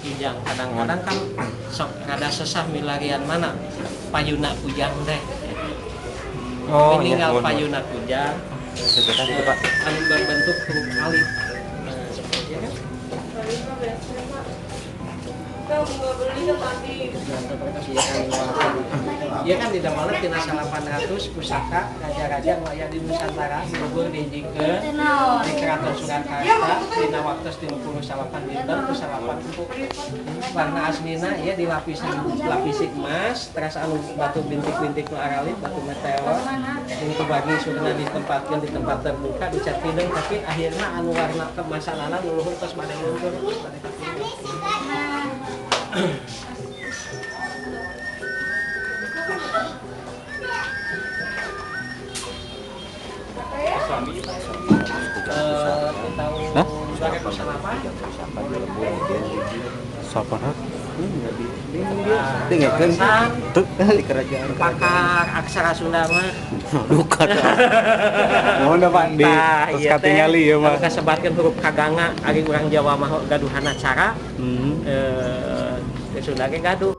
Kujang kadang-kadang kan sok rada sesah milarian mana payuna kujang teh. Oh, Meninggal iya. payuna kujang. Sebentar itu, Pak. Anu berbentuk huruf alif. Nah, ya kan? Iya kan tidak malah tina 800 pusaka raja-raja nu aya di Nusantara dilebur dijikeun di Keraton Surakarta dina waktos 38 dinten ku 8 empuk. Warna asmina ya dilapisi emas, terus anu batu bintik-bintik nu aralit batu meteor. Ini bagi sudah ditempatkan di tempat terbuka dicat hidung tapi akhirnya anu warna kemasanana nu luhur tos bade luntur tos bade kaping. Hah? Siapa nak? Dengarkan tuh di kerajaan. Pakar aksara Sunda mah. Duka. Mohon Pak di terus katingali ya mah. Kasebatkeun huruf kaganga ari urang Jawa mah gaduhan acara. Ke Sunda ge gaduh.